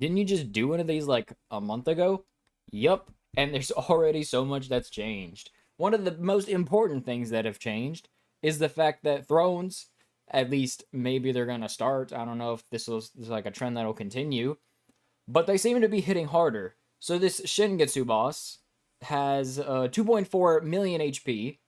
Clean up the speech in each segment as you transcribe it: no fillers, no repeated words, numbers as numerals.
Didn't you just do one of these like a month ago? Yup. And there's already so much that's changed. One of the most important things that have changed is the fact that thrones, at least maybe they're gonna start. I don't know if this is like a trend that'll continue, but they seem to be hitting harder. So this Shingetsu boss has 2.4 million HP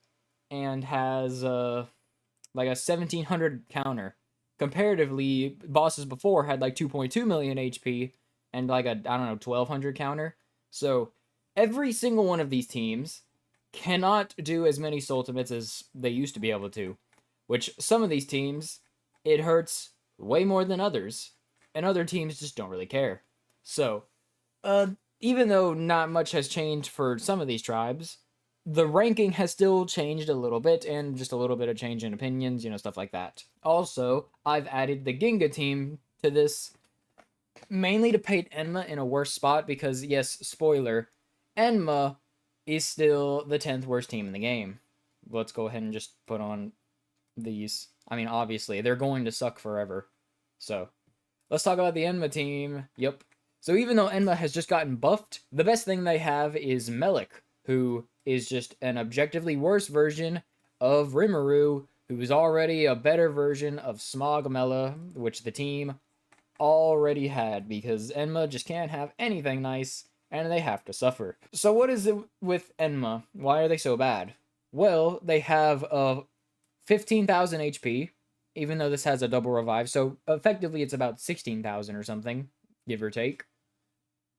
and has like a 1700 counter. Comparatively, bosses before had like 2.2 million HP and like a, I don't know, 1200 counter. So every single one of these teams cannot do as many Soultimates as they used to be able to, which some of these teams, it hurts way more than others, and other teams just don't really care. So, uh, even though not much has changed for some of these tribes, the ranking has still changed a little bit, and just a little bit of change in opinions, stuff like that. Also, I've added the Ginga team to this mainly to paint Enma in a worse spot because, yes, spoiler, Enma is still the 10th worst team in the game. Let's go ahead and just put on these. I mean, obviously, they're going to suck forever. So, let's talk about the Enma team. Yep. So even though Enma has just gotten buffed, the best thing they have is Melik, who is just an objectively worse version of Rimuru, who is already a better version of Smogmella, which the team already had, because Enma just can't have anything nice, and they have to suffer. So what is it with Enma? Why are they so bad? Well, they have 15,000 HP, even though this has a double revive, so effectively it's about 16,000 or something, give or take.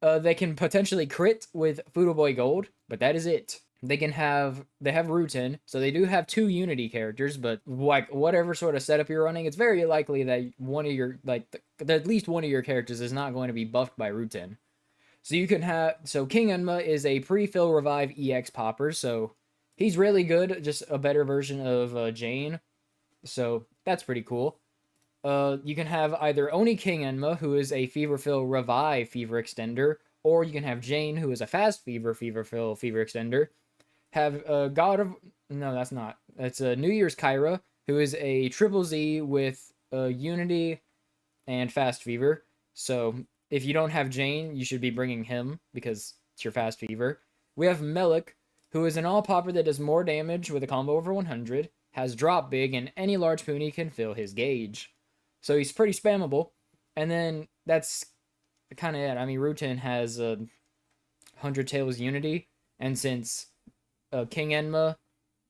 They can potentially crit with Foodle Boy Gold, but that is it. They have Rutin, so they do have two Unity characters, but like whatever sort of setup you're running, it's very likely that one of your at least one of your characters is not going to be buffed by Rutin. So you can have King Enma is a pre-fill revive EX popper, so he's really good, just a better version of Jane. So that's pretty cool. You can have either Oni King Enma, who is a Fever Fill Revive Fever Extender, or you can have Jane, who is a Fast Fever Fill Fever Extender. Have God of no, that's not. That's a New Year's Kyra, who is a Triple Z with Unity and Fast Fever. So if you don't have Jane, you should be bringing him because it's your Fast Fever. We have Melik, who is an all popper that does more damage with a combo over 100, has drop big, and any large Puni can fill his gauge. So he's pretty spammable. And then that's kind of it. I mean, Rutin has 100 Tails Unity, and since King Enma,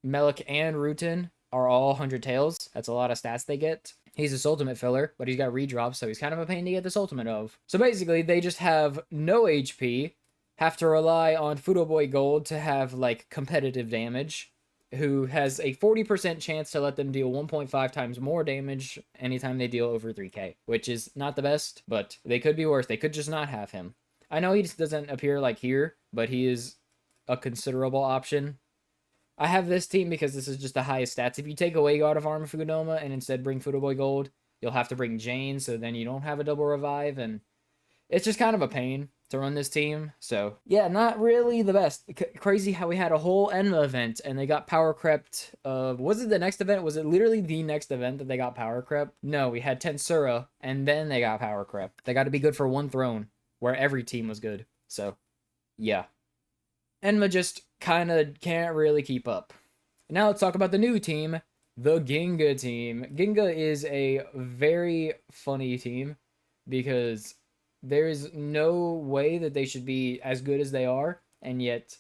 Melik, and Rutin are all 100 Tails, that's a lot of stats they get. He's a Soultimate filler, but he's got redrops, so he's kind of a pain to get the Soultimate of. So basically, they just have no HP, have to rely on Foodle Boy Gold to have, like, competitive damage, who has a 40% chance to let them deal 1.5 times more damage anytime they deal over 3k, which is not the best, but they could be worse. They could just not have him. I know he just doesn't appear like here, but he is a considerable option. I have this team because this is just the highest stats. If you take away God of Armor Fudoma and instead bring Foodle Boy Gold, you'll have to bring Jane, so then you don't have a double revive, and it's just kind of a pain to run this team. So yeah, not really the best. Crazy how we had a whole Enma event and they got power crept. Was it the next event? Was it literally the next event that they got power crept? No, we had Tensura and then they got power crept. They got to be good for one throne where every team was good. So yeah, Enma just kind of can't really keep up. Now let's talk about the new team, the Ginga team. Ginga is a very funny team because there's no way that they should be as good as they are, and yet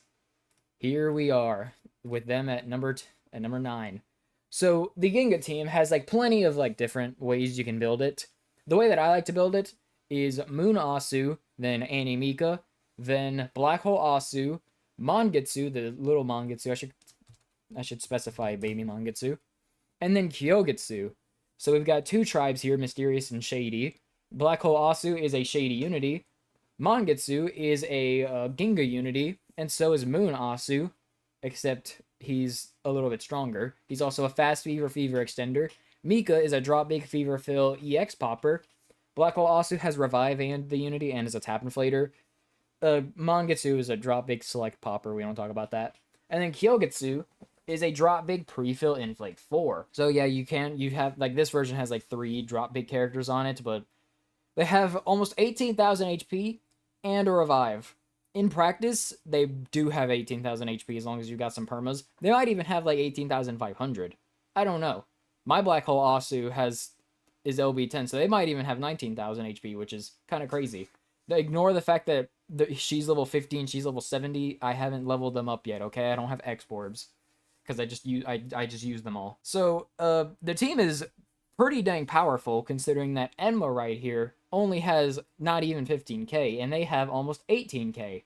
here we are with them at number 9. So the Ginga team has like plenty of like different ways you can build it. The way that I like to build it is Moon Asu, then Annie Mika, then Black Hole Asu, Mangetsu, the little Mangetsu. I should specify baby Mangetsu, and then Kyogetsu. So we've got two tribes here, Mysterious and Shady. Black Hole Asu is a Shady Unity. Mangetsu is a Ginga Unity, and so is Moon Asu, except he's a little bit stronger. He's also a Fast Fever Extender. Mika is a Drop Big Fever Fill EX Popper. Black Hole Asu has Revive and the Unity and is a Tap Inflator. Mangetsu is a Drop Big Select Popper. We don't talk about that. And then Kyogetsu is a Drop Big Pre-Fill Inflate 4. So yeah, you have, like, this version has like 3 Drop Big characters on it, but They have almost 18,000 HP and a revive. In practice, they do have 18,000 HP as long as you got some permas. They might even have like 18,500. I don't know. My Black Hole Asu is LB10, so they might even have 19,000 HP, which is kind of crazy. Ignore the fact that she's level 15, she's level 70. I haven't leveled them up yet, okay? I don't have X-Borbs because I just use them all. So the team is pretty dang powerful considering that Enma right here only has not even 15k and they have almost 18k.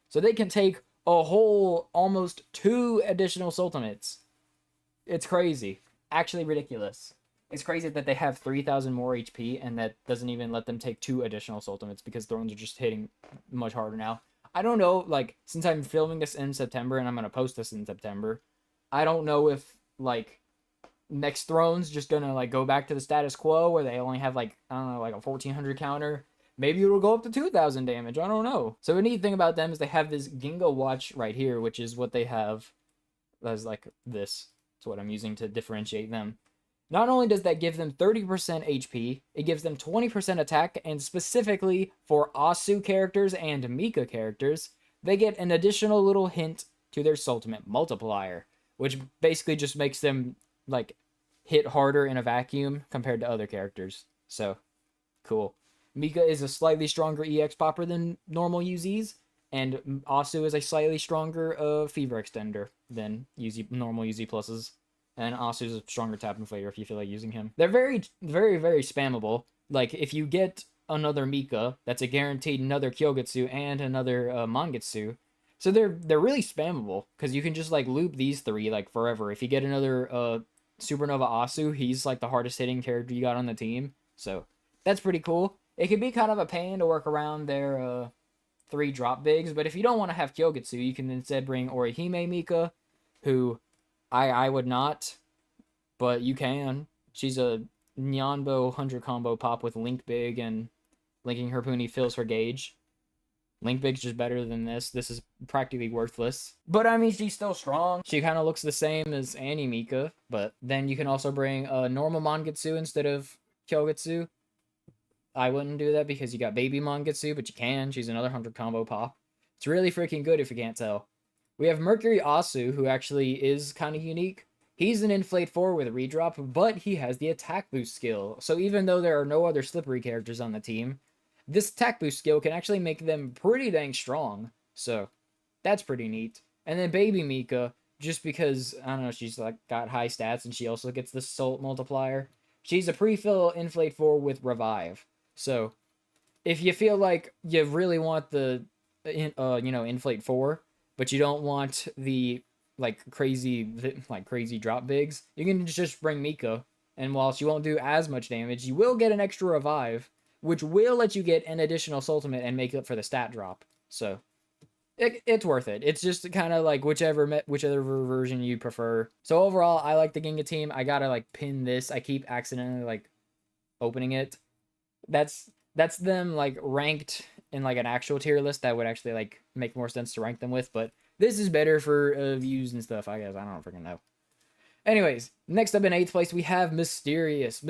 So they can take a whole almost 2 additional Soultimates. It's crazy. Actually ridiculous. It's crazy that they have 3,000 more HP and that doesn't even let them take 2 additional Soultimates because Thrones are just hitting much harder now. I don't know, like, since I'm filming this in September and I'm going to post this in September, I don't know if, like, next Throne's just going to, like, go back to the status quo where they only have, like, I don't know, like a 1,400 counter. Maybe it'll go up to 2,000 damage. I don't know. So the neat thing about them is they have this Ginga watch right here, which is what they have as, like, this. That's what I'm using to differentiate them. Not only does that give them 30% HP, it gives them 20% attack, and specifically for Asu characters and Mika characters, they get an additional little hint to their Soultimate multiplier, which basically just makes them, like, hit harder in a vacuum compared to other characters. So, cool. Mika is a slightly stronger EX popper than normal UZs, and Asu is a slightly stronger Fever Extender than normal UZ pluses. And Asu's a stronger tap inflator if you feel like using him. They're very, very, very spammable. Like, if you get another Mika, that's a guaranteed another Kyogetsu and another Mangetsu. So they're really spammable, because you can just, like, loop these 3, like, forever. If you get another Supernova Asu, he's, like, the hardest hitting character you got on the team. So, that's pretty cool. It can be kind of a pain to work around their 3 drop bigs, but if you don't want to have Kyogetsu, you can instead bring Orihime Mika, who I would not, but you can. She's a Nyanbo 100 combo pop with Link Big, and linking her Puni fills her gauge. Link Big's just better than this. This is practically worthless. But I mean, she's still strong. She kind of looks the same as Annie Mika, but then you can also bring a normal Mangetsu instead of Kyogetsu. I wouldn't do that because you got Baby Mangetsu, but you can. She's another 100 combo pop. It's really freaking good if you can't tell. We have Mercury Asu, who actually is kind of unique. He's an Inflate 4 with a redrop, but he has the attack boost skill. So even though there are no other slippery characters on the team, this attack boost skill can actually make them pretty dang strong. So that's pretty neat. And then Baby Mika, just because, I don't know, she's like got high stats and she also gets the Salt multiplier. She's a pre-fill Inflate 4 with Revive. So if you feel like you really want the, Inflate 4, but you don't want the crazy drop bigs, you can just bring Mika, and while she won't do as much damage, you will get an extra revive, which will let you get an additional Soultimate and make up for the stat drop. So it's worth it. It's just kind of like whichever version you prefer. So overall, I like the Ginga team. I gotta pin this. I keep accidentally opening it. That's them ranked in an actual tier list that would actually make more sense to rank them with, but this is better for views and stuff, I guess. I don't freaking know. Anyways, next up in 8th place we have Mysterious.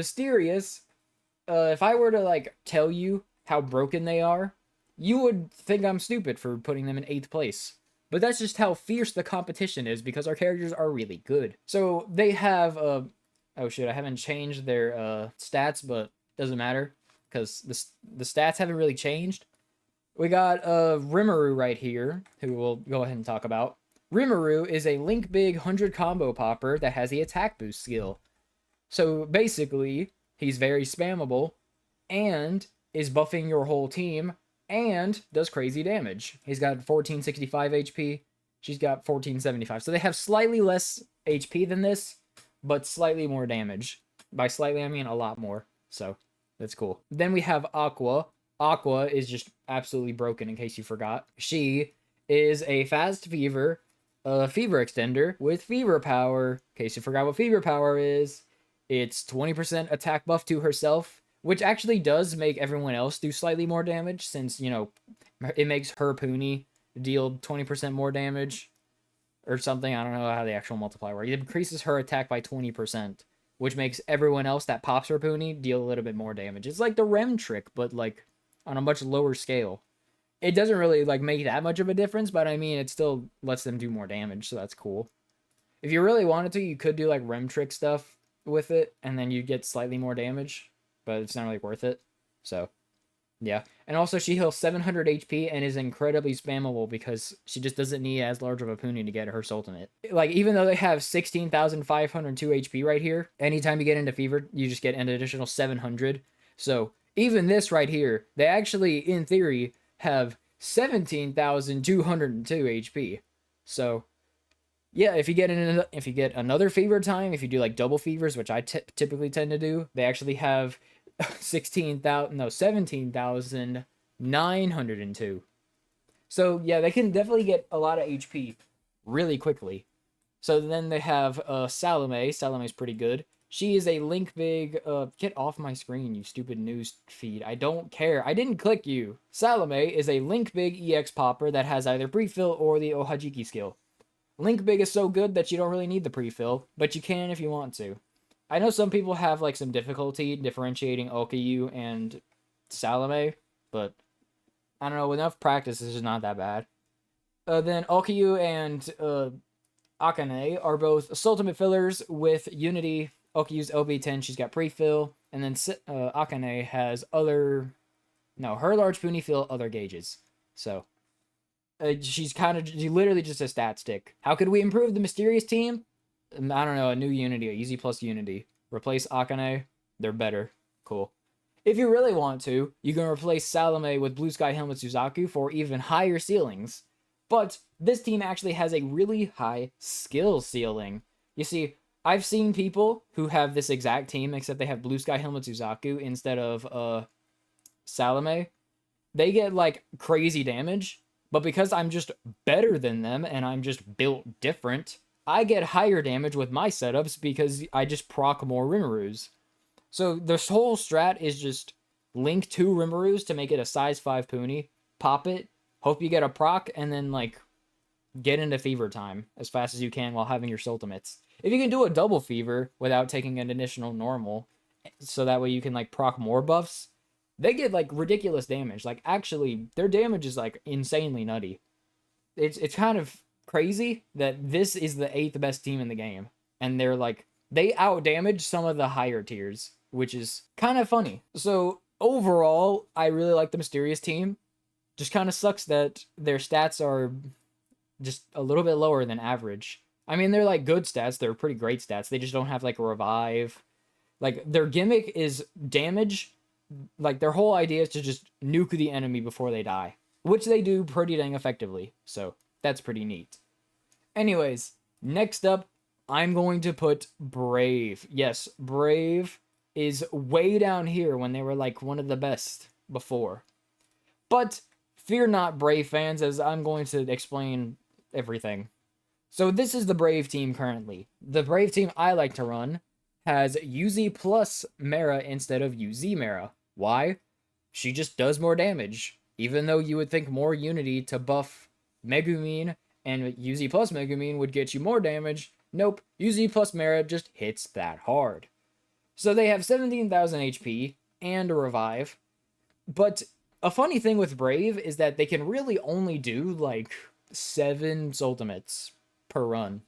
If I were to tell you how broken they are, you would think I'm stupid for putting them in 8th place. But that's just how fierce the competition is, because our characters are really good. So they have oh shit, I haven't changed their stats, but doesn't matter, because the stats haven't really changed. We got Rimuru right here, who we'll go ahead and talk about. Rimuru is a Link Big 100 combo popper that has the attack boost skill. So basically, he's very spammable, and is buffing your whole team, and does crazy damage. He's got 1465 HP, she's got 1475. So they have slightly less HP than this, but slightly more damage. By slightly, I mean a lot more. So that's cool. Then we have Aqua. Aqua is just absolutely broken, in case you forgot. She is a fast fever extender with fever power. In case you forgot what fever power is, it's 20% attack buff to herself, which actually does make everyone else do slightly more damage, since, it makes her Puni deal 20% more damage or something. I don't know how the actual multiplier works. It increases her attack by 20%. which makes everyone else that pops her Puni deal a little bit more damage. It's like the Rem trick, but like on a much lower scale. It doesn't really like make that much of a difference, but I mean, it still lets them do more damage, so that's cool. If you really wanted to, you could do like Rem trick stuff with it, and then you get slightly more damage, but it's not really worth it. So, yeah. And also, she heals 700 HP and is incredibly spammable because she just doesn't need as large of a Puni to get her Soultimate. Like, even though they have 16,502 HP right here, anytime you get into Fever, you just get an additional 700. So, even this right here, they actually, in theory, have 17,202 HP. So, yeah, if you get another fever time, if you do like double fevers, which I typically tend to do, they actually have 17,902. So yeah, they can definitely get a lot of HP really quickly. So then they have Salome. Salome's pretty good. She is a Link Big. Get off my screen, you stupid news feed. I don't care. I didn't click you. Salome is a Link Big EX popper that has either pre-fill or the Ohajiki skill. Link Big is so good that you don't really need the pre-fill, but you can if you want to. I know some people have like some difficulty differentiating Okayu and Salome, but I don't know, with enough practice, this is not that bad. Then Okayu and Akane are both Soultimate fillers with Unity. Okayu's LB10, she's got pre-fill, and then Akane has her large Puni fill other gauges. So she's literally just a stat stick. How could we improve the mysterious team? I don't know, a new Unity, a Easy plus Unity. Replace Akane, they're better. Cool. If you really want to, you can replace Salome with Blue Sky Helmet Suzaku for even higher ceilings. But this team actually has a really high skill ceiling. You see, I've seen people who have this exact team, except they have Blue Sky Helmet Suzaku instead of Salome. They get like crazy damage, but because I'm just better than them and I'm just built different, I get higher damage with my setups because I just proc more Rimarus. So this whole strat is just link 2 Rimarus to make it a size 5 Puni, pop it, hope you get a proc, and then like get into fever time as fast as you can while having your Soultimates. If you can do a double fever without taking an additional normal, so that way you can like proc more buffs, they get like ridiculous damage. Like actually, their damage is like insanely nutty. It's kind of crazy that this is the 8th best team in the game, and they out damage some of the higher tiers, which is kind of funny. So overall, I really like the Mysterious team. Just kind of sucks that their stats are just a little bit lower than average. I mean, they're like good stats, they're pretty great stats, they just don't have like a revive. Like their gimmick is damage. Like their whole idea is to just nuke the enemy before they die, which they do pretty dang effectively. So that's pretty neat. Anyways, next up, I'm going to put Brave. Yes, Brave is way down here when they were like one of the best before. But fear not, Brave fans, as I'm going to explain everything. So this is the Brave team currently. The Brave team I like to run has UZ plus Mara instead of UZ Mara. Why? She just does more damage. Even though you would think more Unity to buff Megumin and UZ plus Megumin would get you more damage, nope, UZ plus Mara just hits that hard. So they have 17,000 HP and a revive, but a funny thing with Brave is that they can really only do like 7 Soultimates per run.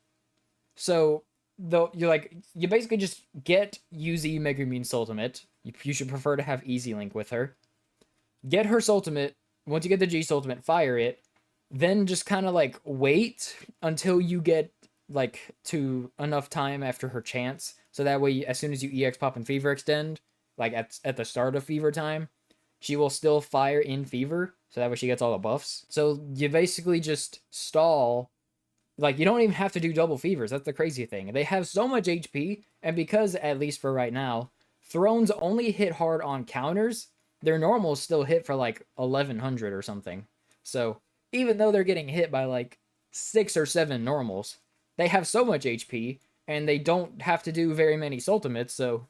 So though you basically just get UZ Megumin Soultimate. You should prefer to have Easy Link with her. Get her Soultimate. Once you get the G Soultimate, fire it. Then just kind of like wait until you get like to enough time after her chance. So that way, as soon as you EX pop and Fever Extend, like at the start of Fever time, she will still fire in Fever. So that way she gets all the buffs. So you basically just stall. Like, you don't even have to do double fevers. That's the crazy thing. They have so much HP, and because, at least for right now, Thrones only hit hard on counters, their normals still hit for like 1100 or something. So even though they're getting hit by like 6 or 7 normals, they have so much HP, and they don't have to do very many Soultimates, so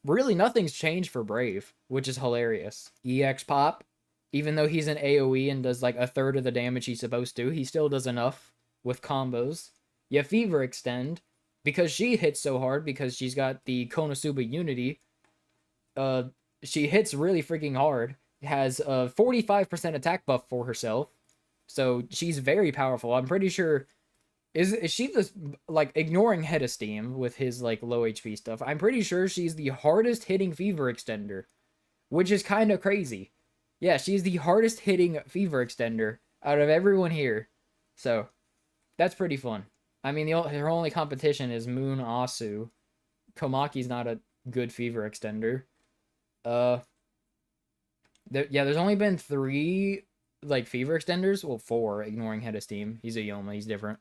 really nothing's changed for Brave, which is hilarious. EX Pop, even though he's an AoE and does like a third of the damage he's supposed to, he still does enough with combos. You Fever Extend, because she hits so hard because she's got the Konosuba Unity. Uh, she hits really freaking hard. Has a 45% attack buff for herself, so she's very powerful. I'm pretty sure. Is she just like ignoring head of steam with his like low HP stuff? I'm pretty sure she's the hardest hitting fever extender, which is kind of crazy. Yeah, she's the hardest hitting fever extender out of everyone here. So, that's pretty fun. I mean, her only competition is Moon Asu. Komaki's not a good fever extender. Uh, there's only been 3 like fever extenders. Well, 4, ignoring head of steam. He's a Yoma. He's different.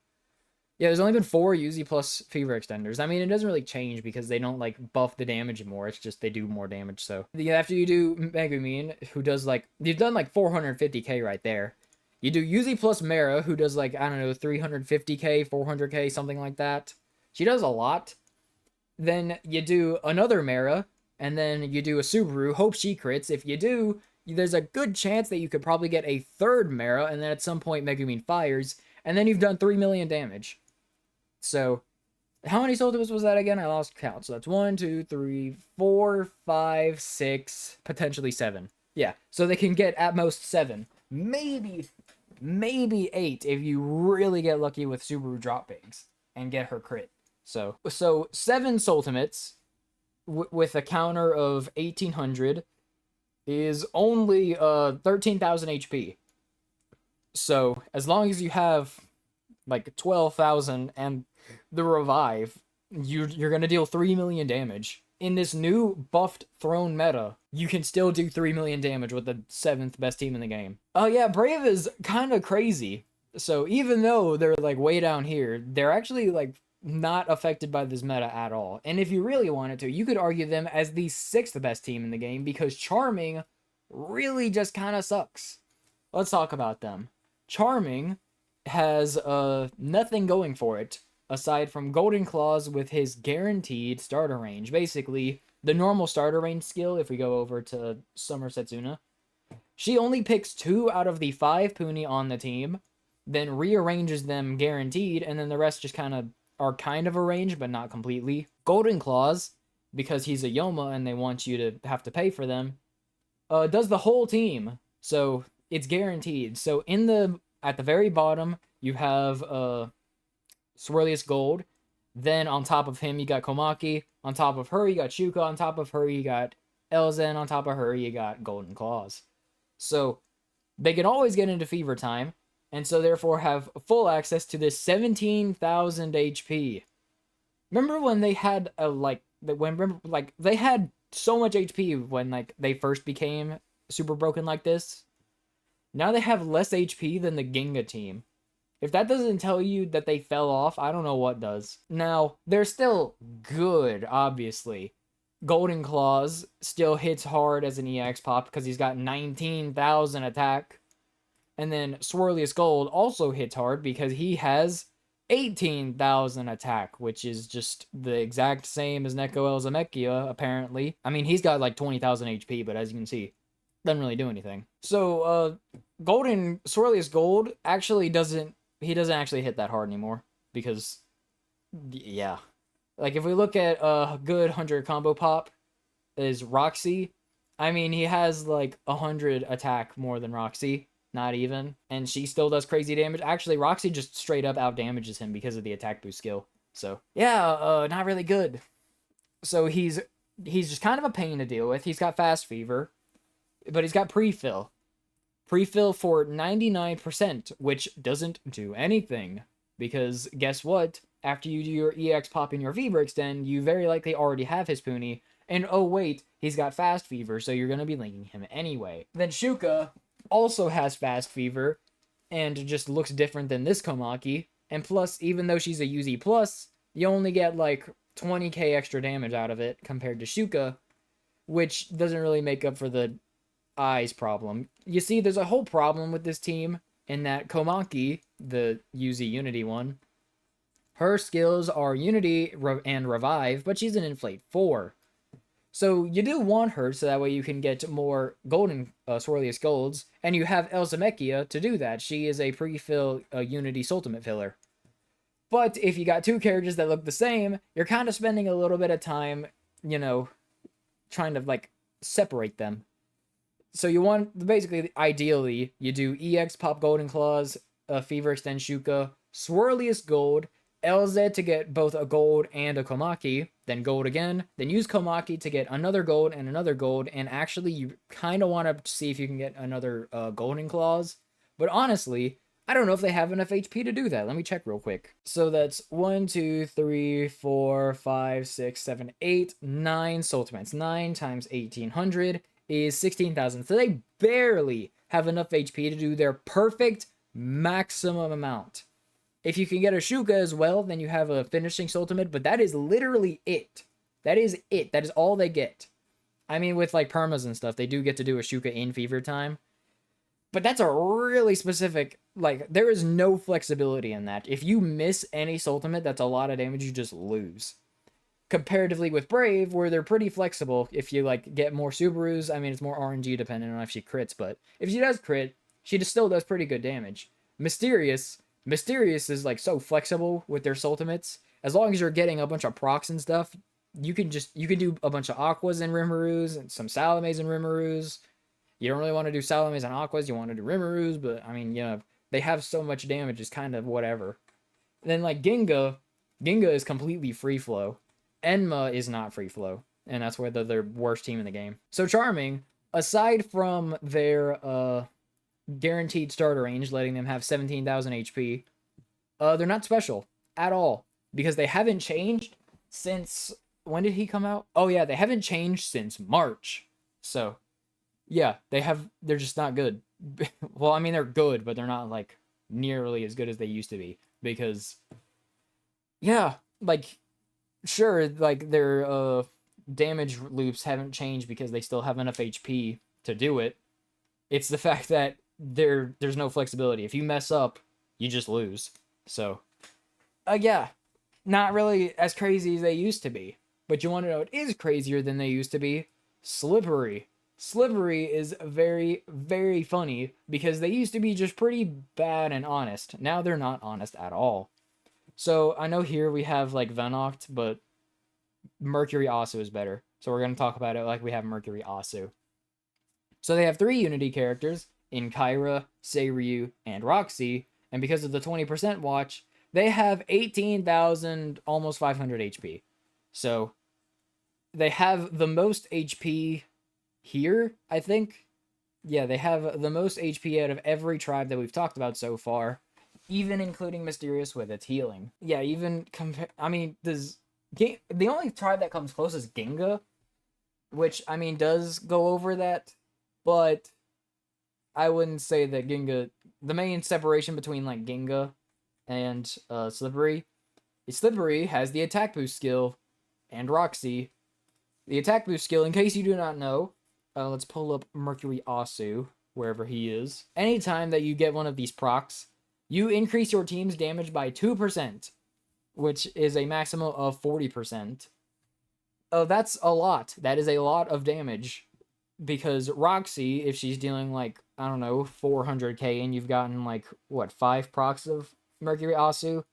Yeah, there's only been 4 Uzi plus fever extenders. I mean, it doesn't really change because they don't like buff the damage more. It's just they do more damage. So after you do Megumin, who does like you've done like 450k right there. You do Uzi plus Mera, who does like I don't know 350k, 400k, something like that. She does a lot. Then you do another Mera, and then you do a Subaru. Hope she crits. If you do, there's a good chance that you could probably get a third Mera, and then at some point Megumin fires, and then you've done 3 million damage. So, how many Soultimates was that again? I lost count. So that's 1, 2, 3, 4, 5, 6, potentially 7. Yeah, so they can get at most 7. Maybe 8 if you really get lucky with Subaru drop bigs and get her crit. So 7 Soultimates with a counter of 1800 is only 13,000 HP. So, as long as you have like 12,000 and the revive, you're gonna deal 3 million damage. In this new buffed throne meta, you can still do 3 million damage with the 7th best team in the game. Oh yeah, Brave is kind of crazy. So even though they're like way down here, they're actually like not affected by this meta at all. And if you really wanted to, you could argue them as the 6th best team in the game because Charming really just kind of sucks. Let's talk about them. Charming has nothing going for it aside from Golden Claws with his guaranteed starter range. Basically, the normal starter range skill, if we go over to Summer Setsuna, she only picks 2 out of the 5 Puni on the team, then rearranges them guaranteed, and then the rest just are kind of arranged, but not completely. Golden Claws, because he's a Yoma and they want you to have to pay for them, does the whole team, so it's guaranteed. So at the very bottom, you have Swirliest Gold. Then on top of him, you got Komaki. On top of her, you got Shuka. On top of her, you got Elzen. On top of her, you got Golden Claws. So they can always get into Fever Time, and so therefore have full access to this 17,000 HP. Remember when they had they had so much HP when like they first became super broken like this? Now they have less HP than the Ginga team. If that doesn't tell you that they fell off, I don't know what does. Now, they're still good, obviously. Golden Claws still hits hard as an EX pop because he's got 19,000 attack. And then Swirliest Gold also hits hard because he has 18,000 attack, which is just the exact same as Neko Elzamekia, apparently. I mean, he's got like 20,000 HP, but as you can see, doesn't really do anything. So, Swirliest Gold actually doesn't actually hit that hard anymore because, yeah. Like, if we look at a good 100 combo pop is Roxy. I mean, he has like 100 attack more than Roxy, not even, and she still does crazy damage. Actually, Roxy just straight up out damages him because of the attack boost skill. So, yeah, not really good. So he's just kind of a pain to deal with. He's got fast fever, but he's got pre-fill. Pre-fill for 99%, which doesn't do anything. Because guess what? After you do your EX pop and your fever extend, you very likely already have his Puni. And oh wait, he's got fast fever, so you're going to be linking him anyway. Then Shuka also has fast fever, and just looks different than this Komaki. And plus, even though she's a UZ+, you only get like 20k extra damage out of it compared to Shuka, which doesn't really make up for the eyes problem. You see, there's a whole problem with this team in that Komaki, the UZ Unity one, her skills are Unity and Revive, but she's an Inflate 4. So you do want her so that way you can get more golden Swirliest Golds, and you have Elzamekia to do that. She is a pre-fill Unity Soultimate filler. But if you got two characters that look the same, you're kind of spending a little bit of time, you know, trying to like separate them. So you want, basically, ideally, you do EX Pop Golden Claws, Fever Extend Shuka, Swirliest Gold, LZ to get both a gold and a Komaki, then gold again, then use Komaki to get another gold, and actually you kind of want to see if you can get another Golden Claws. But honestly, I don't know if they have enough HP to do that. Let me check real quick. So that's 1, 2, 3, 4, 5, 6, 7, 8, 9 Soultimates. 9 times 1800 is 16,000. So they barely have enough HP to do their perfect maximum amount. If you can get a Shuka as well, then you have a finishing Soultimate, but that is literally it. That is it. That is all they get. I mean, with like permas and stuff, they do get to do a Shuka in Fever time. But that's a really specific, like, there is no flexibility in that. If you miss any Soultimate, that's a lot of damage you just lose. Comparatively with Brave, where they're pretty flexible. If you, like, get more Subarus, I mean, it's more RNG dependent on if she crits, but if she does crit, she just still does pretty good damage. Mysterious is, like, so flexible with their Soultimates. As long as you're getting a bunch of procs and stuff, you can do a bunch of Aquas and Rimarus, and some Salames and Rimarus. You don't really want to do Salames and Aquas, you want to do Rimarus, but, I mean, you know, they have so much damage, it's kind of whatever. And then, like, Ginga is completely free flow. Enma is not free flow, and that's where they're the worst team in the game. So Charming, aside from their guaranteed starter range, letting them have 17,000 HP, they're not special at all, because they haven't changed since, when did he come out? Oh yeah, they haven't changed since March. So yeah, they're just not good. Well, I mean, they're good, but they're not, like, nearly as good as they used to be, because, yeah, like, sure, like, their damage loops haven't changed because they still have enough HP to do it. It's the fact that there's no flexibility. If you mess up, you just lose. So, yeah, not really as crazy as they used to be. But you want to know what is crazier than they used to be? Slippery. Slippery is very, very funny because they used to be just pretty bad and honest. Now they're not honest at all. So I know here we have like Venoct, but Mercury Asu is better. So we're going to talk about it like we have Mercury Asu. So they have 3 Unity characters in Kyra, Seiryu, and Roxy. And because of the 20% watch, they have 18,000, almost 500 HP. So they have the most HP here, I think. Yeah, they have the most HP out of every tribe that we've talked about so far, even including Mysterious with its healing. Yeah, even I mean, the only tribe that comes close is Ginga, which, I mean, does go over that, but I wouldn't say that Ginga, the main separation between, like, Ginga and Slippery is Slippery has the attack boost skill, and Roxy. The attack boost skill, in case you do not know, let's pull up Mercury Asu, wherever he is. Anytime that you get one of these procs, you increase your team's damage by 2%, which is a maximum of 40%. Oh, that's a lot. That is a lot of damage. Because Roxy, if she's dealing, like, I don't know, 400k, and you've gotten, like, what, 5 procs of Mercury Asu?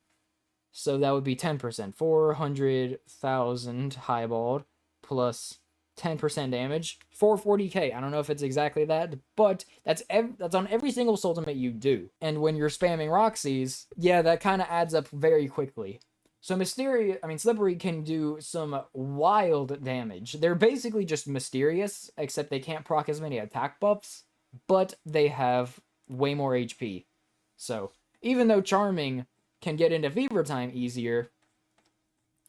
So that would be 10%. 400,000 highballed plus 10% damage, 440k. I don't know if it's exactly that, but that's on every single Soultimate you do. And when you're spamming Roxy's, yeah, that kind of adds up very quickly. So Slippery can do some wild damage. They're basically just Mysterious, except they can't proc as many attack buffs, but they have way more HP. So even though Charming can get into Fever time easier,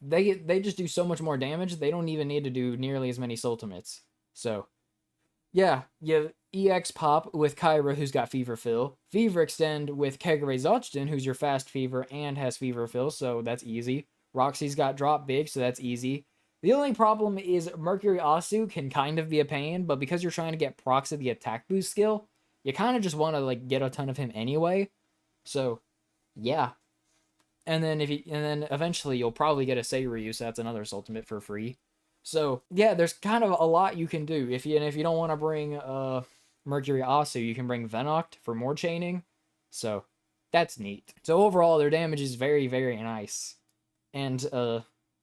they just do so much more damage, they don't even need to do nearly as many Soultimates. So, yeah, you have EX Pop with Kyra, who's got Fever Fill. Fever Extend with Kegare Zochten, who's your fast Fever and has Fever Fill, so that's easy. Roxy's got Drop Big, so that's easy. The only problem is Mercury Asu can kind of be a pain, but because you're trying to get procs of the attack boost skill, you kind of just want to, like, get a ton of him anyway. So, yeah. And then eventually you'll probably get a Seiryu, so that's another Soultimate for free. So yeah, there's kind of a lot you can do. If you don't want to bring Mercury Asu, you can bring Venoct for more chaining. So That's neat. So overall, their damage is very, very nice. And,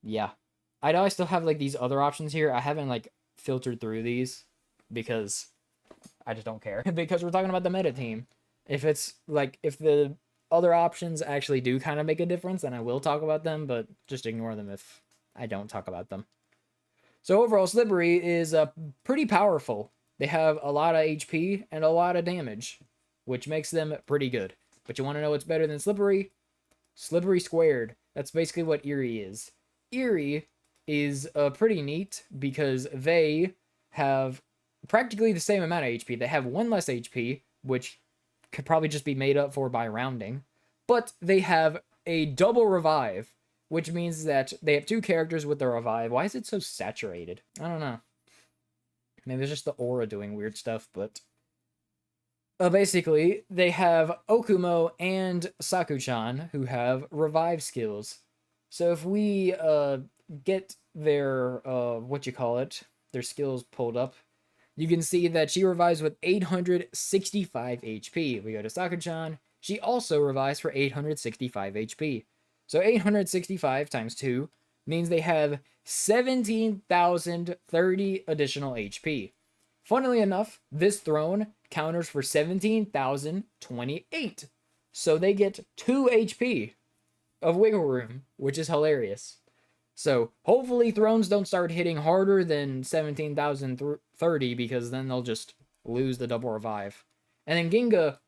yeah. I know I still have, like, these other options here. I haven't, like, filtered through these because I just don't care. Because we're talking about the meta team. If it's, like, if the other options actually do kind of make a difference, then I will talk about them, but just ignore them if I don't talk about them. So overall, Slippery is pretty powerful. They have a lot of HP and a lot of damage, which makes them pretty good. But you want to know what's better than Slippery? Slippery squared. That's basically what Eerie is. Eerie is pretty neat because they have practically the same amount of HP. They have one less HP, which could probably just be made up for by rounding. But they have a double revive, which means that they have two characters with the revive. Why is it so saturated? I don't know. Maybe it's just the aura doing weird stuff, but... basically, they have Okumo and Saku-chan, who have revive skills. So if we get their, their skills pulled up, you can see that she revives with 865 HP. We go to Saku-chan, she also revives for 865 HP. So 865 times 2 means they have 17,030 additional HP. Funnily enough, this throne counters for 17,028. So they get 2 HP of wiggle room, which is hilarious. So hopefully thrones don't start hitting harder than 17,030 because then they'll just lose the double revive. And then Ginga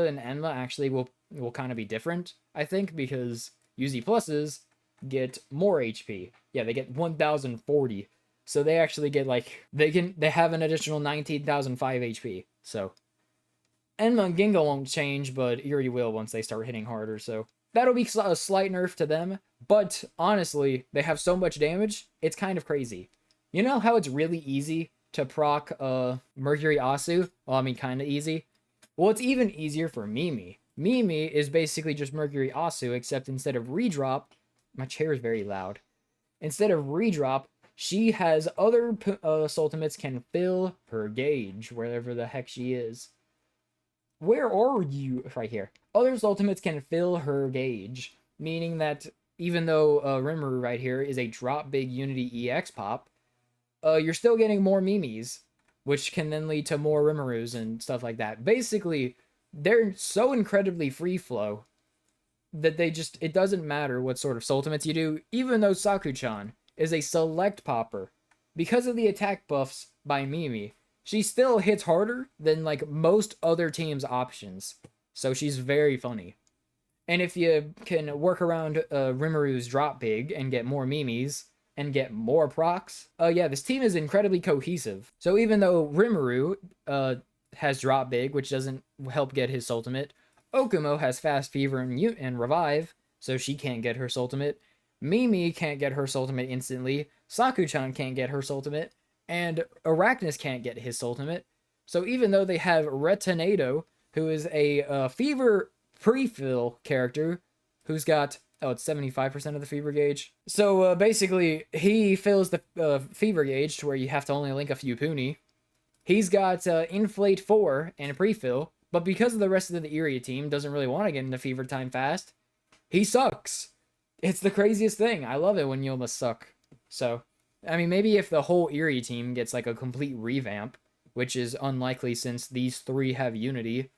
and Enma actually will kind of be different, I think, because UZ pluses get more HP. Yeah, they get 1,040. So they actually get like they have an additional 19,005 HP. So Enma and Ginga won't change, but Eerie will once they start hitting harder. So that'll be a slight nerf to them. But honestly, they have so much damage, it's kind of crazy. You know how it's really easy to proc Mercury Asu? Well, I mean, kind of easy. Well, it's even easier for Mimi. Mimi is basically just Mercury Asu, except instead of redrop, my chair is very loud. Instead of redrop, she has other Soultimates can fill her gauge, wherever the heck she is. Where are you? Right here. Other Soultimates can fill her gauge, meaning that even though Rimuru right here is a drop big Unity EX pop, you're still getting more Mimis, which can then lead to more Rimurus and stuff like that. Basically, they're so incredibly free flow that it doesn't matter what sort of Soultimates you do, even though Saku-chan is a select popper. Because of the attack buffs by Mimi, she still hits harder than like most other teams' options. So she's very funny. And if you can work around Rimuru's drop big and get more Mimis and get more procs, yeah, this team is incredibly cohesive. So even though Rimuru has drop big, which doesn't help get his Soultimate, Okumo has fast fever and revive, so she can't get her Soultimate. Mimi can't get her Soultimate instantly. Saku-chan can't get her Soultimate. And Arachnus can't get his Soultimate. So even though they have Retinado, who is a fever pre-fill character, who's got, it's 75% of the fever gauge. So basically, he fills the fever gauge to where you have to only link a few Puni. He's got Inflate 4 and pre-fill, but because of the rest of the Eerie team doesn't really want to get into fever time fast, he sucks. It's the craziest thing. I love it when Yoma suck. So, I mean, maybe if the whole Eerie team gets like a complete revamp, which is unlikely since these three have Unity,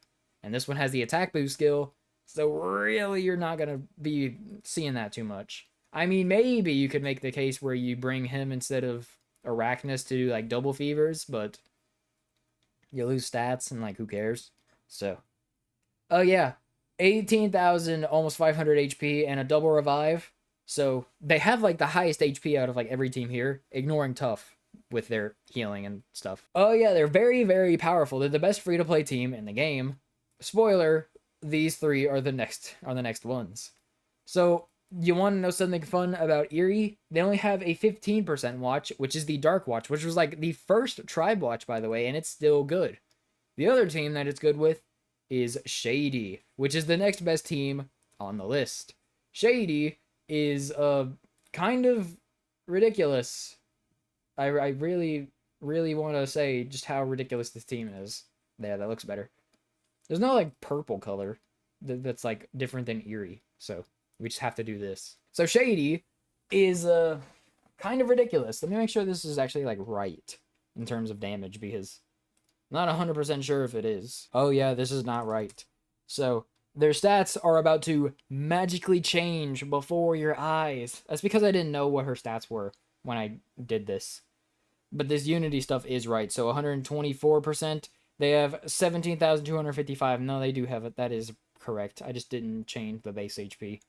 and this one has the attack boost skill, so really you're not going to be seeing that too much. I mean, maybe you could make the case where you bring him instead of Arachnus to do like double fevers, but you lose stats and like who cares? So, oh yeah, 18,000, almost 500 HP and a double revive. So they have like the highest HP out of like every team here, ignoring Tough with their healing and stuff. Oh yeah, they're very, very powerful. They're the best free-to-play team in the game. Spoiler, these three are the next ones. So you want to know something fun about Eerie? They only have a 15% watch, which is the Dark Watch, which was like the first Tribe Watch, by the way, and it's still good. The other team that it's good with is Shady, which is the next best team on the list. Shady is kind of ridiculous. I really, really want to say just how ridiculous this team is. There, that looks better. There's no like purple color. that's like different than Eerie. So we just have to do this. So Shady is kind of ridiculous. Let me make sure this is actually like right in terms of damage, because I'm not 100% sure if it is. Oh yeah, this is not right. So their stats are about to magically change before your eyes. That's because I didn't know what her stats were when I did this. But this Unity stuff is right. So 124%. They have 17,255. No, they do have it. That is correct. I just didn't change the base HP.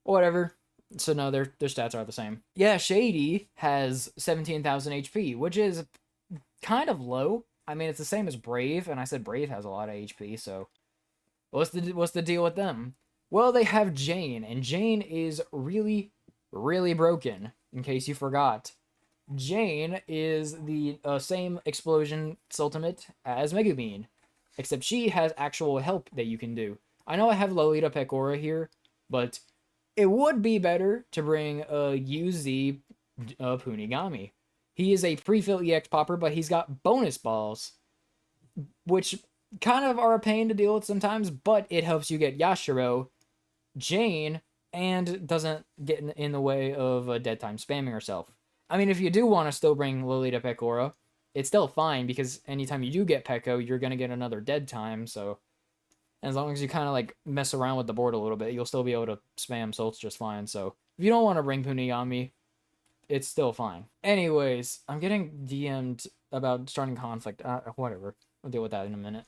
Whatever. So no, their stats are the same. Yeah, Shady has 17,000 HP, which is kind of low. I mean, it's the same as Brave, and I said Brave has a lot of HP, so what's the deal with them? Well, they have Jane, and Jane is really, really broken, in case you forgot. Jane is the same explosion Soultimate as Megumin, except she has actual help that you can do. I know I have Lolita Pecora here, but it would be better to bring UZ Punigami. He is a pre-fill EX popper, but he's got bonus balls, which kind of are a pain to deal with sometimes, but it helps you get Yashiro, Jane, and doesn't get in the way of dead time spamming herself. I mean, if you do want to still bring Lolita Pecora, it's still fine, because anytime you do get Pecco, you're going to get another dead time, so as long as you kind of like mess around with the board a little bit, you'll still be able to spam Souls just fine. So if you don't want to bring Punigami, it's still fine. Anyways, I'm getting DM'd about starting conflict. Whatever. We'll deal with that in a minute.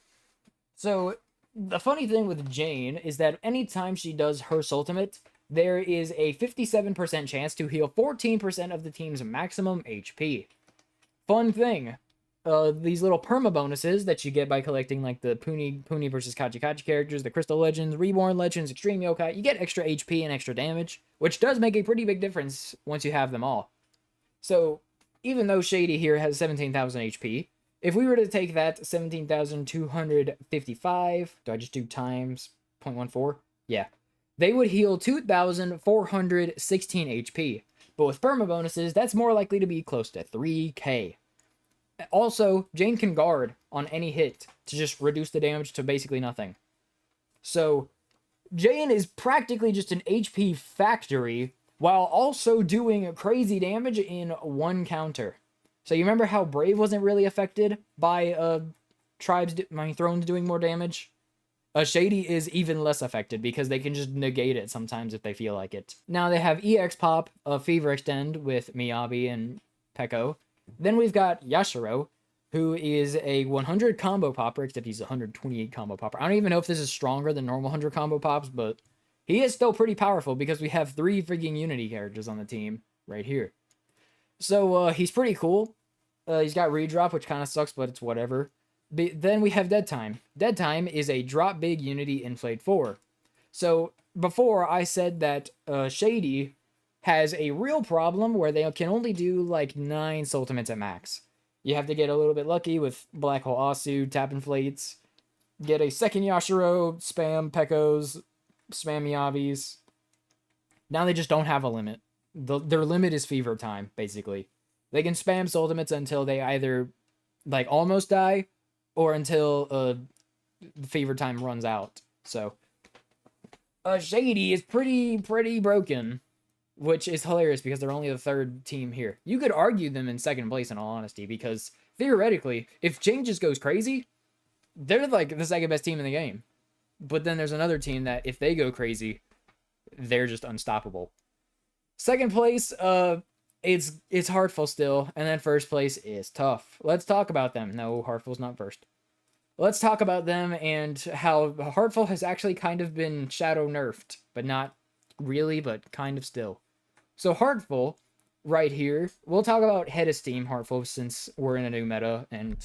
So the funny thing with Jane is that anytime she does her Soultimate, there is a 57% chance to heal 14% of the team's maximum HP. Fun thing. These little perma bonuses that you get by collecting like the Puni versus Kachi characters, the Crystal Legends, Reborn Legends, Extreme Yokai, you get extra HP and extra damage, which does make a pretty big difference once you have them all. So even though Shady here has 17,000 HP, if we were to take that 17,255, do I just do times 0.14? Yeah. They would heal 2,416 HP. But with perma bonuses, that's more likely to be close to 3k. Also, Jane can guard on any hit to just reduce the damage to basically nothing. So, Jane is practically just an HP factory while also doing crazy damage in one counter. So you remember how Brave wasn't really affected by Thrones doing more damage? Shady is even less affected because they can just negate it sometimes if they feel like it. Now they have EX Pop, Fever Extend with Miyabi and Pecco. Then we've got Yashiro, who is a 100 combo popper, except he's 128 combo popper. I don't even know if this is stronger than normal 100 combo pops, but he is still pretty powerful because we have 3 freaking Unity characters on the team right here. So he's pretty cool. He's got redrop, which kind of sucks, but it's whatever. Then we have Dead Time. Dead Time is a drop big Unity Inflate 4. So before I said that Shady has a real problem where they can only do like 9 Soultimates at max. You have to get a little bit lucky with Black Hole Asu, Tap Inflates, get a second Yashiro, spam Peccos, spam Miyabis. Now they just don't have a limit. Their limit is Fever Time, basically. They can spam Soultimates until they either like almost die or until the Fever Time runs out. So Shady is pretty broken. Which is hilarious because they're only the 3rd team here. You could argue them in 2nd place in all honesty, because theoretically, if Jane just goes crazy, they're like the 2nd best team in the game. But then there's another team that if they go crazy, they're just unstoppable. 2nd place, it's Heartful still, and then 1st place is Tough. Let's talk about them. No, Heartful's not 1st. Let's talk about them and how Heartful has actually kind of been shadow nerfed, but not really, but kind of still. So Heartful, right here, we'll talk about Head of Steam Heartful since we're in a new meta, and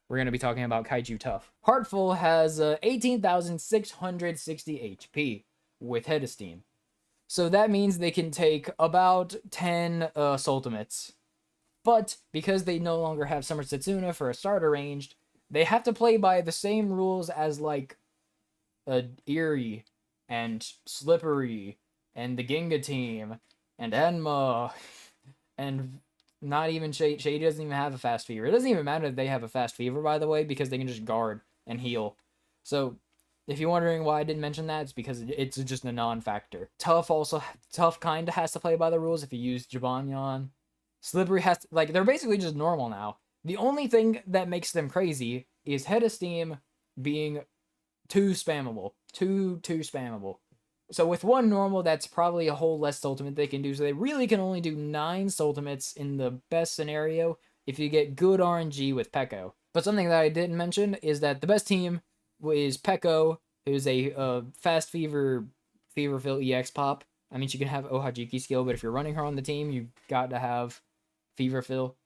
we're going to be talking about Kaiju Tough. Heartful has 18,660 HP with Head of Steam. So that means they can take about 10 Soultimates. But because they no longer have Summer Setsuna for a starter ranged, they have to play by the same rules as like Eerie and Slippery and the Ginga team and Enma and not even Shady doesn't even have a fast fever. It doesn't even matter if they have a fast fever, by the way, because they can just guard and heal. So If you're wondering why I didn't mention that, it's because it's just a non-factor. Tough kind of has to play by the rules if you use Jibanyan. Slippery has to, like, they're basically just normal now. The only thing that makes them crazy is Head of Steam being too spammable. Too spammable. So with one normal, that's probably a whole less Soultimate they can do. So they really can only do 9 Soultimates in the best scenario if you get good RNG with Pekko. But something that I didn't mention is that the best team is Pekko, who's a fast Fever Fill EX pop. I mean, she can have Ohajiki skill, but if you're running her on the team, you've got to have Fever Fill.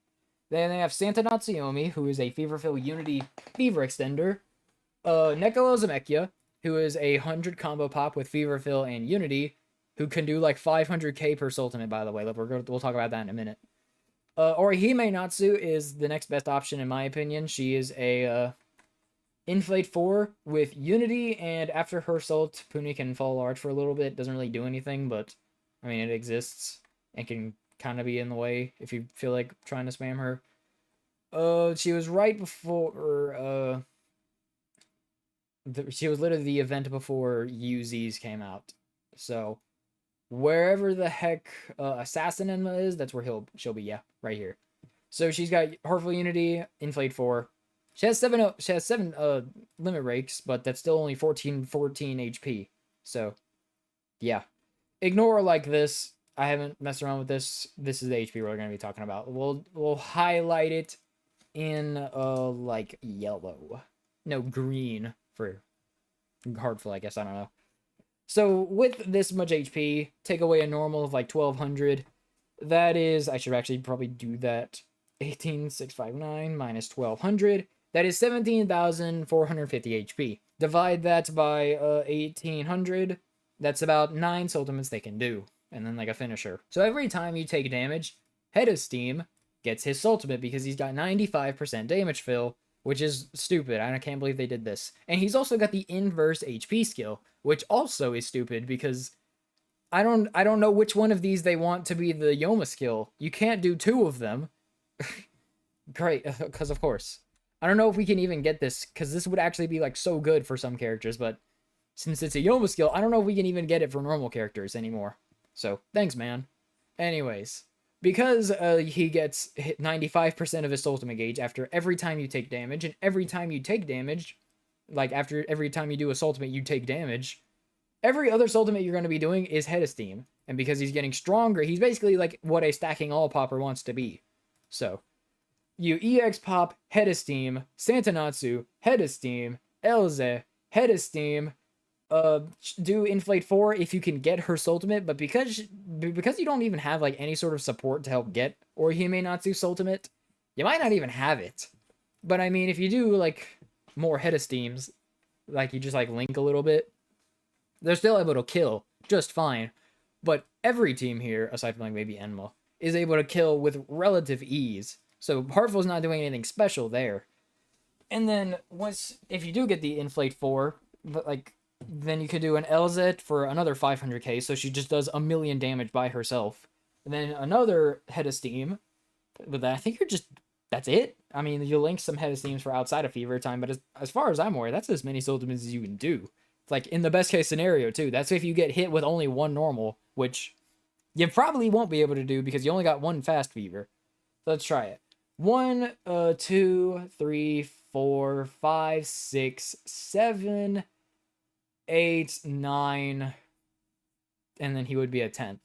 Then they have Santa Natsuyomi, who is a Fever Fill Unity Fever Extender. Neko Ozumekya, who is a 100 combo pop with Fever Fill and Unity, who can do like 500k per Soultimate, by the way. We'll talk about that in a minute. Orihime Natsu is the next best option, in my opinion. She is a Inflate 4 with Unity, and after her Salt, Puni can fall large for a little bit. Doesn't really do anything, but, I mean, it exists and can kind of be in the way if you feel like trying to spam her. She was right before, she was literally the event before UZs came out. So, wherever the heck Assassin Enma is, that's where she'll be, yeah, right here. So she's got Heartful Unity, Inflate 4. She has 7 limit rakes, but that's still only 14 HP. So, yeah. Ignore like this. I haven't messed around with this. This is the HP we're going to be talking about. We'll highlight it in like yellow. No, green for Heartful, I guess. I don't know. So with this much HP, take away a normal of like 1200. That is, I should actually probably do that. 18,659 minus 1200. That is 17,450 HP. Divide that by 1800. That's about 9 Soultimates they can do. And then like a finisher. So every time you take damage, Head of Steam gets his Soultimate because he's got 95% damage fill, which is stupid. I can't believe they did this. And he's also got the inverse HP skill, which also is stupid because I don't know which one of these they want to be the Yoma skill. You can't do 2 of them. Great, because of course. I don't know if we can even get this, because this would actually be like so good for some characters, but since it's a Yoma skill, I don't know if we can even get it for normal characters anymore. So, thanks, man. Anyways, because he gets hit 95% of his Ultimate gauge after every time you take damage, and every time you take damage, like after every time you do a Soultimate, you take damage, every other Soultimate you're going to be doing is Head of Steam. And because he's getting stronger, he's basically like what a stacking all popper wants to be. So, you EX pop, Head of Steam, Santanatsu, Head of Steam, Elze, Head of Steam, do Inflate 4 if you can get her Soultimate, but because you don't even have like any sort of support to help get Orihime Natsu Soultimate, you might not even have it. But I mean, if you do like more Head of Steams, like you just like link a little bit, they're still able to kill just fine. But every team here, aside from like maybe Enma, is able to kill with relative ease. So Heartful's not doing anything special there. And then if you do get the Inflate 4, but like, then you could do an Elzet for another 500k, so she just does 1,000,000 damage by herself. And then another Head of Steam, but I think that's it. I mean, you'll link some Head of Steams for outside of Fever Time, but as far as I'm aware, that's as many Ultimates as you can do. It's like, in the best case scenario, too. That's if you get hit with only one normal, which you probably won't be able to do because you only got one Fast Fever. So let's try it. 1, 2, 3, 4, 5, 6, 7, 8, 9, and then he would be a 10th.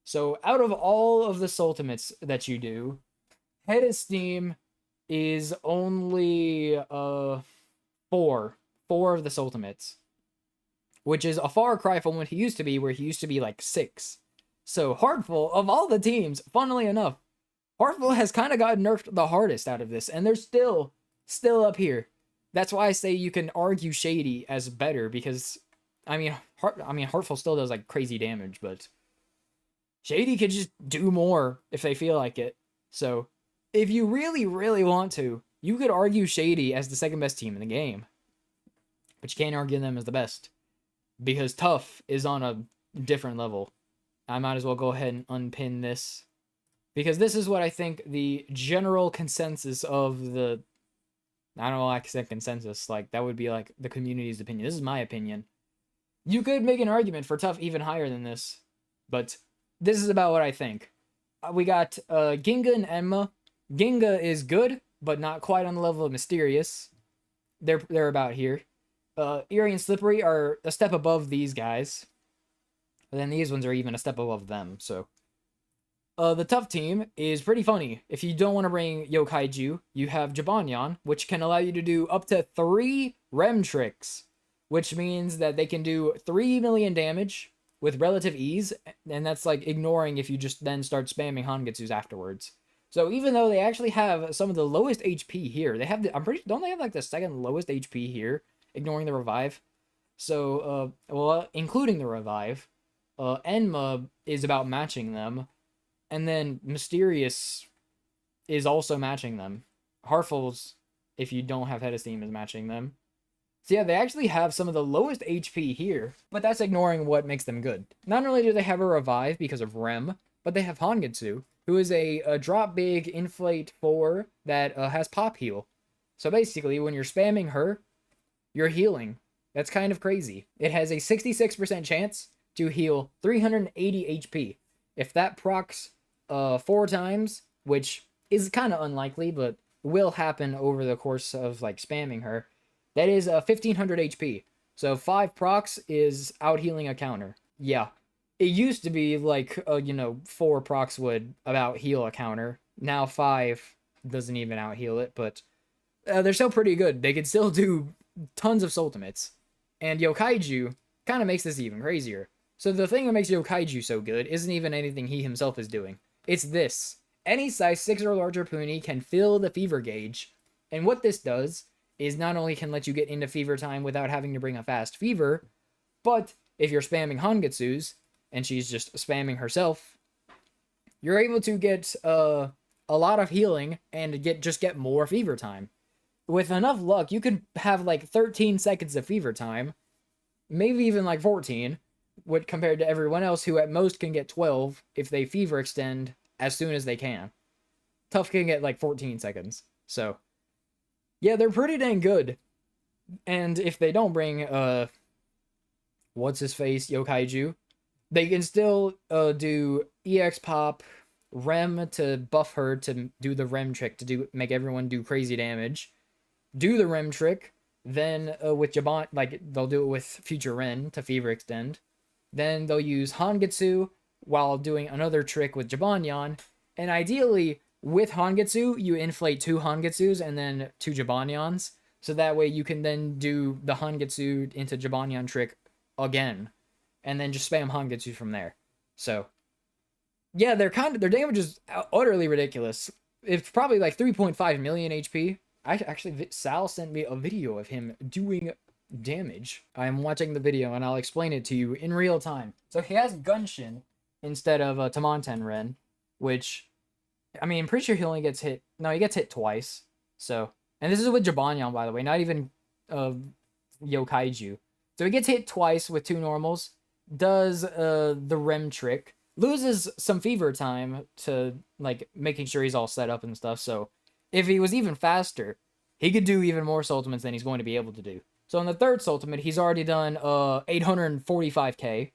So out of all of the Soultimates that you do, Head of Steam is only 4 of the Soultimates, which is a far cry from what he used to be, where he used to be like 6. So Heartful, of all the teams, funnily enough, Heartful has kind of gotten nerfed the hardest out of this, and they're still up here. That's why I say you can argue Shady as better, because I mean Heartful still does like crazy damage, but Shady could just do more if they feel like it. So if you really, really want to, you could argue Shady as the second best team in the game, but you can't argue them as the best because Tough is on a different level. I might as well go ahead and unpin this, because this is what I think the general consensus of the I don't know, like I said, consensus. Like, that would be like the community's opinion. This is my opinion. You could make an argument for tough even higher than this, but this is about what I think. We got Ginga and Enma. Ginga is good, but not quite on the level of Mysterious. They're about here. Eerie and Slippery are a step above these guys. And then these ones are even a step above them, so. The tough team is pretty funny. If you don't want to bring Yokaiju, you have Jibanyan, which can allow you to do up to 3 Rem tricks, which means that they can do 3 million damage with relative ease, and that's like ignoring if you just then start spamming Hangetsus afterwards. So even though they actually have some of the lowest HP here, they have don't they have like the second lowest HP here, ignoring the revive? So well, including the revive, Enma is about matching them, and then Mysterious is also matching them. Harful's, if you don't have Head of Steam, is matching them. So yeah, they actually have some of the lowest HP here, but that's ignoring what makes them good. Not only do they have a revive because of Rem, but they have Hangetsu, who is a drop big inflate 4 that has pop heal. So basically, when you're spamming her, you're healing. That's kind of crazy. It has a 66% chance to heal 380 HP. If that procs 4 times, which is kind of unlikely, but will happen over the course of like spamming her, that is 1500 HP. So 5 procs is out healing a counter. Yeah. It used to be like, 4 procs would about heal a counter. Now 5 doesn't even out heal it, but they're still pretty good. They could still do tons of Soultimates. And Yokaiju kind of makes this even crazier. So the thing that makes Yokaiju so good isn't even anything he himself is doing. It's this. Any size 6 or larger Puni can fill the fever gauge. And what this does is not only can let you get into fever time without having to bring a fast fever, but if you're spamming Hangetsus, and she's just spamming herself, you're able to get a lot of healing and get more fever time. With enough luck, you could have like 13 seconds of fever time, maybe even like 14, compared to everyone else who at most can get 12 if they fever extend as soon as they can. Tough can get like 14 seconds. So, yeah, they're pretty dang good. And if they don't bring, what's-his-face, Yokaiju, they can still do EX pop, Rem to buff her to do the Rem trick to make everyone do crazy damage. Do the Rem trick, then with Jaban, like they'll do it with Future Ren to fever extend. Then they'll use Hangetsu while doing another trick with Jibanyan, and ideally with Hangetsu you inflate 2 Hangetsus and then 2 Jibanyans, so that way you can then do the Hangetsu into Jibanyan trick again, and then just spam Hangetsu from there. So yeah, their damage is utterly ridiculous. It's probably like 3.5 million HP. Sal sent me a video of him doing damage. I'm watching the video and I'll explain it to you in real time. So he has Gunshin instead of Tamanten Ren, which, I mean, I'm pretty sure he only gets hit. No, he gets hit twice. So, and this is with Jibanyan, by the way, not even Yokaiju. So he gets hit twice with 2 normals, does the Rem trick, loses some fever time to like making sure he's all set up and stuff. So if he was even faster, he could do even more Soultimates than he's going to be able to do. So in the 3rd Soultimate, he's already done 845k.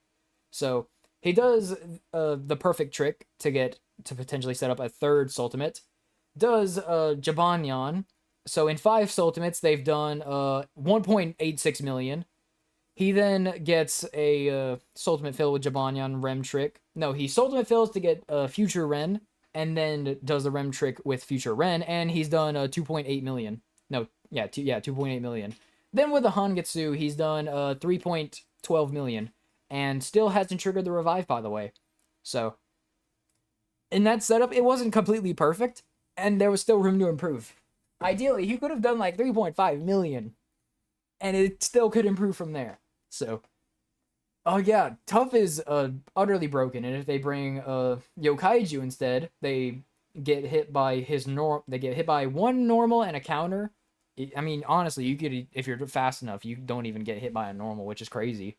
So he does the perfect trick to potentially set up a 3rd Soultimate. Does Jibanyan. So in 5 Soultimates, they've done 1.86 million. He then gets a Soultimate fill with Jibanyan Rem trick. No, he Soultimate fills to get Future Ren, and then does the Rem trick with Future Ren, and he's done 2.8 million. No, yeah, 2.8 million. Then with the Hangetsu, he's done 3.12 million, and still hasn't triggered the revive, by the way. So, in that setup, it wasn't completely perfect, and there was still room to improve. Ideally, he could have done like 3.5 million, and it still could improve from there. So, oh yeah, Tough is utterly broken, and if they bring Yokaiju instead, they get hit by they get hit by 1 normal and a counter. I mean, honestly, you could, if you're fast enough, you don't even get hit by a normal, which is crazy.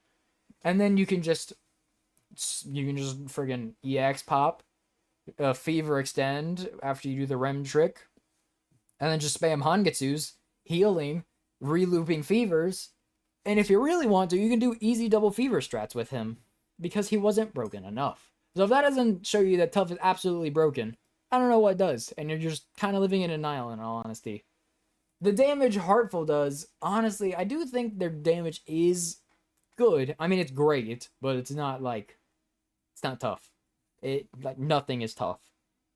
And then you can just friggin' EX pop, fever extend after you do the Rem trick, and then just spam Hangetsus healing, relooping fevers, and if you really want to, you can do easy double fever strats with him because he wasn't broken enough. So if that doesn't show you that Tough is absolutely broken, I don't know what does, and you're just kind of living in denial in all honesty. The damage Heartful does, honestly, I do think their damage is good. I mean, it's great, but it's not like, it's not tough. It, like, nothing is tough.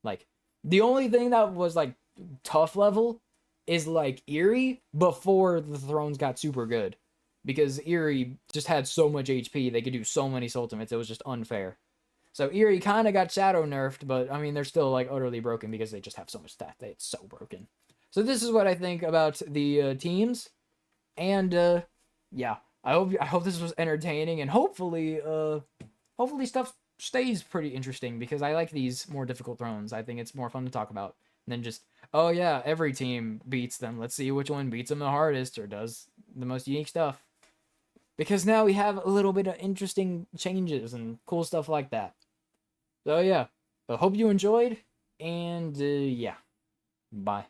Like, the only thing that was, like, tough level is, like, Eerie before the Thrones got super good. Because Eerie just had so much HP, they could do so many Soultimates, it was just unfair. So Eerie kind of got shadow nerfed, but I mean, they're still, like, utterly broken because they just have so much stat. It's so broken. So this is what I think about the teams. And, yeah. I hope this was entertaining, and hopefully stuff stays pretty interesting because I like these more difficult thrones. I think it's more fun to talk about than just, oh yeah, every team beats them. Let's see which one beats them the hardest or does the most unique stuff. Because now we have a little bit of interesting changes and cool stuff like that. So yeah, I hope you enjoyed, and yeah, bye.